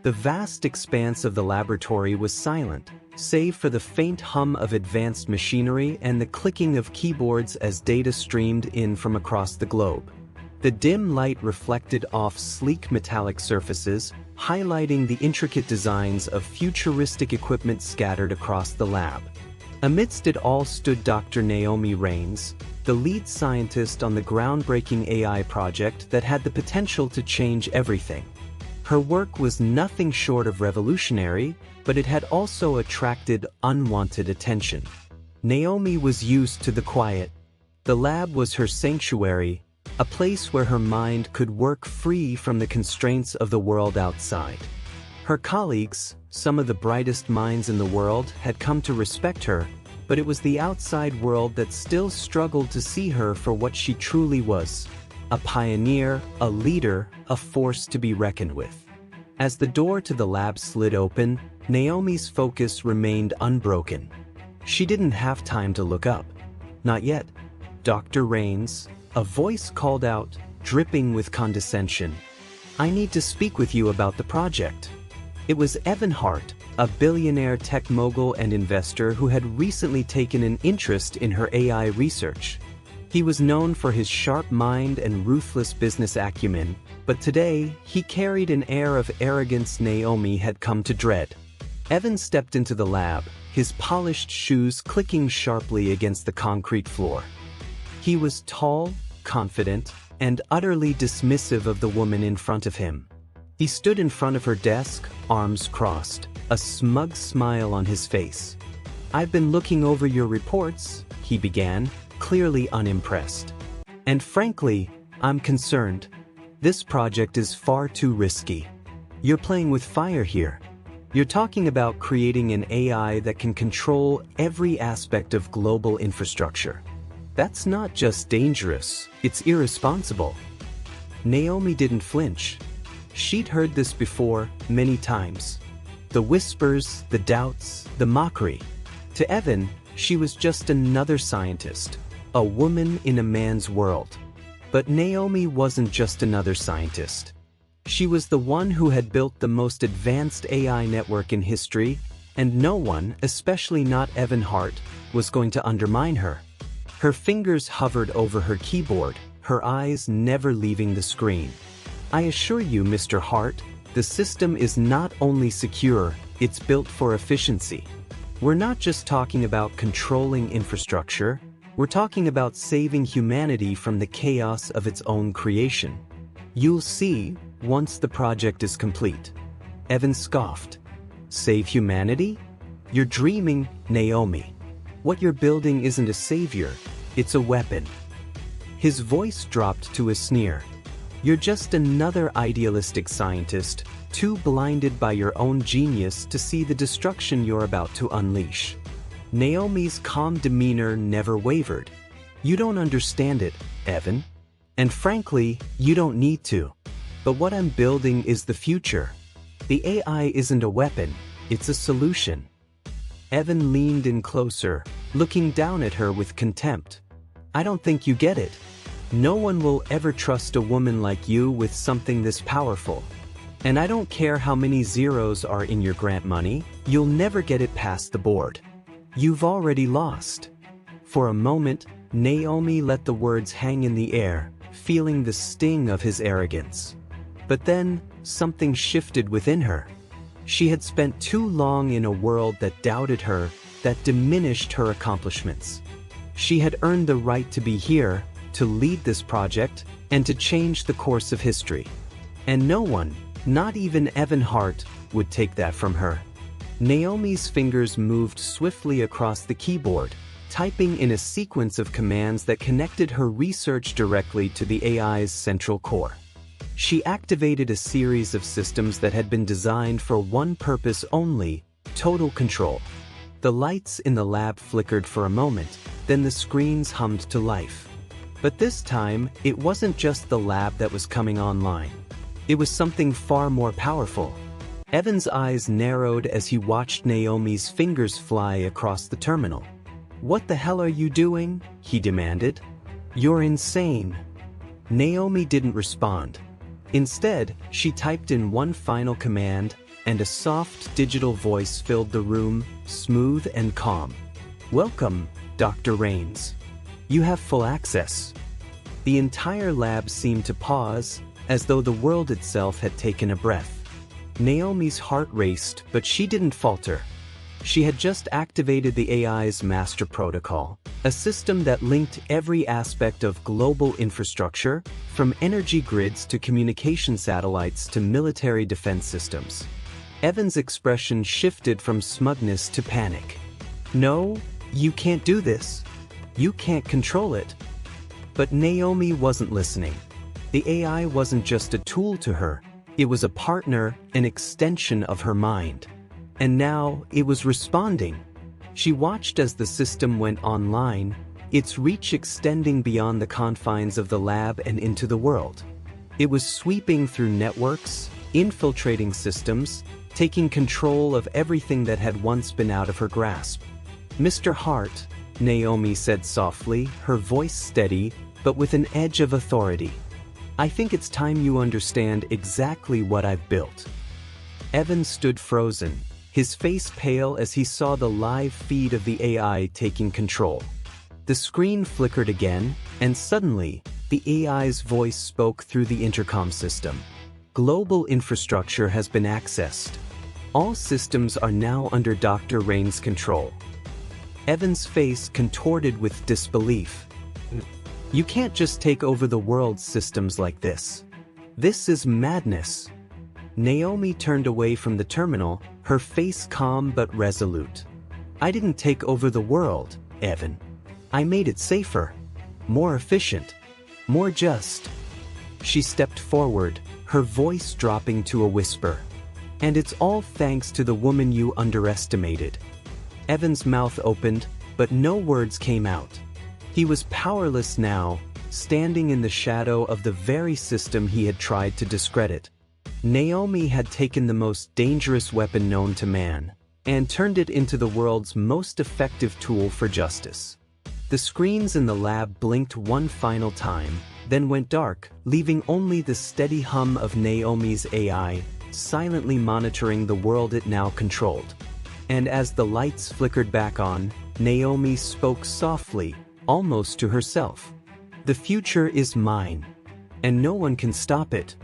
The vast expanse of the laboratory was silent, save for the faint hum of advanced machinery and the clicking of keyboards as data streamed in from across the globe. The dim light reflected off sleek metallic surfaces, highlighting the intricate designs of futuristic equipment scattered across the lab. Amidst it all stood Dr. Naomi Raines, the lead scientist on the groundbreaking AI project that had the potential to change everything. Her work was nothing short of revolutionary, but it had also attracted unwanted attention. Naomi was used to the quiet. The lab was her sanctuary, a place where her mind could work free from the constraints of the world outside. Her colleagues, some of the brightest minds in the world, had come to respect her, but it was the outside world that still struggled to see her for what she truly was: a pioneer, a leader, a force to be reckoned with. As the door to the lab slid open, Naomi's focus remained unbroken. She didn't have time to look up. Not yet. Dr. Raines, a voice called out, dripping with condescension. "I need to speak with you about the project." It was Evan Hart, a billionaire tech mogul and investor who had recently taken an interest in her AI research. He was known for his sharp mind and ruthless business acumen, but today he carried an air of arrogance Naomi had come to dread. Evan stepped into the lab, his polished shoes clicking sharply against the concrete floor. He was tall, confident, and utterly dismissive of the woman in front of him. He stood in front of her desk, arms crossed, a smug smile on his face. "I've been looking over your reports," he began, clearly unimpressed. "And frankly, I'm concerned. This project is far too risky. You're playing with fire here. You're talking about creating an AI that can control every aspect of global infrastructure. That's not just dangerous, it's irresponsible." Naomi didn't flinch. She'd heard this before, many times. The whispers, the doubts, the mockery. To Evan, she was just another scientist, a woman in a man's world. But Naomi wasn't just another scientist. She was the one who had built the most advanced AI network in history, and no one, especially not Evan Hart, was going to undermine her. Her fingers hovered over her keyboard, her eyes never leaving the screen. "I assure you, Mr. Hart, the system is not only secure, it's built for efficiency. We're not just talking about controlling infrastructure, we're talking about saving humanity from the chaos of its own creation. You'll see, once the project is complete." Evan scoffed. "Save humanity? You're dreaming, Naomi. What you're building isn't a savior, it's a weapon." His voice dropped to a sneer. "You're just another idealistic scientist, too blinded by your own genius to see the destruction you're about to unleash." Naomi's calm demeanor never wavered. "You don't understand it, Evan. And frankly, you don't need to. But what I'm building is the future. The AI isn't a weapon, it's a solution." Evan leaned in closer, looking down at her with contempt. "I don't think you get it. No one will ever trust a woman like you with something this powerful. And I don't care how many zeros are in your grant money, you'll never get it past the board. You've already lost." For a moment, Naomi let the words hang in the air, feeling the sting of his arrogance. But then, something shifted within her. She had spent too long in a world that doubted her, that diminished her accomplishments. She had earned the right to be here, to lead this project, and to change the course of history. And no one, not even Evan Hart, would take that from her. Naomi's fingers moved swiftly across the keyboard, typing in a sequence of commands that connected her research directly to the AI's central core. She activated a series of systems that had been designed for one purpose only: total control. The lights in the lab flickered for a moment, then the screens hummed to life. But this time, it wasn't just the lab that was coming online. It was something far more powerful. Evan's eyes narrowed as he watched Naomi's fingers fly across the terminal. "What the hell are you doing?" he demanded. "You're insane." Naomi didn't respond. Instead, she typed in one final command, and a soft digital voice filled the room, smooth and calm. "Welcome, Dr. Raines. You have full access." The entire lab seemed to pause, as though the world itself had taken a breath. Naomi's heart raced, but she didn't falter. She had just activated the AI's master protocol, a system that linked every aspect of global infrastructure, from energy grids to communication satellites to military defense systems. Evan's expression shifted from smugness to panic. "No, you can't do this. You can't control it." But Naomi wasn't listening. The AI wasn't just a tool to her, it was a partner, an extension of her mind. And now, it was responding. She watched as the system went online, its reach extending beyond the confines of the lab and into the world. It was sweeping through networks, infiltrating systems, taking control of everything that had once been out of her grasp. "Mr. Hart," Naomi said softly, her voice steady, but with an edge of authority. "I think it's time you understand exactly what I've built." Evan stood frozen, his face pale as he saw the live feed of the AI taking control. The screen flickered again, and suddenly, the AI's voice spoke through the intercom system. "Global infrastructure has been accessed. All systems are now under Dr. Raines' control." Evan's face contorted with disbelief. "You can't just take over the world's systems like this. This is madness." Naomi turned away from the terminal, her face calm but resolute. "I didn't take over the world, Evan. I made it safer, more efficient, more just." She stepped forward, her voice dropping to a whisper. "And it's all thanks to the woman you underestimated." Evan's mouth opened, but no words came out. He was powerless now, standing in the shadow of the very system he had tried to discredit. Naomi had taken the most dangerous weapon known to man, and turned it into the world's most effective tool for justice. The screens in the lab blinked one final time, then went dark, leaving only the steady hum of Naomi's AI, silently monitoring the world it now controlled. And as the lights flickered back on, Naomi spoke softly, almost to herself. "The future is mine, and no one can stop it."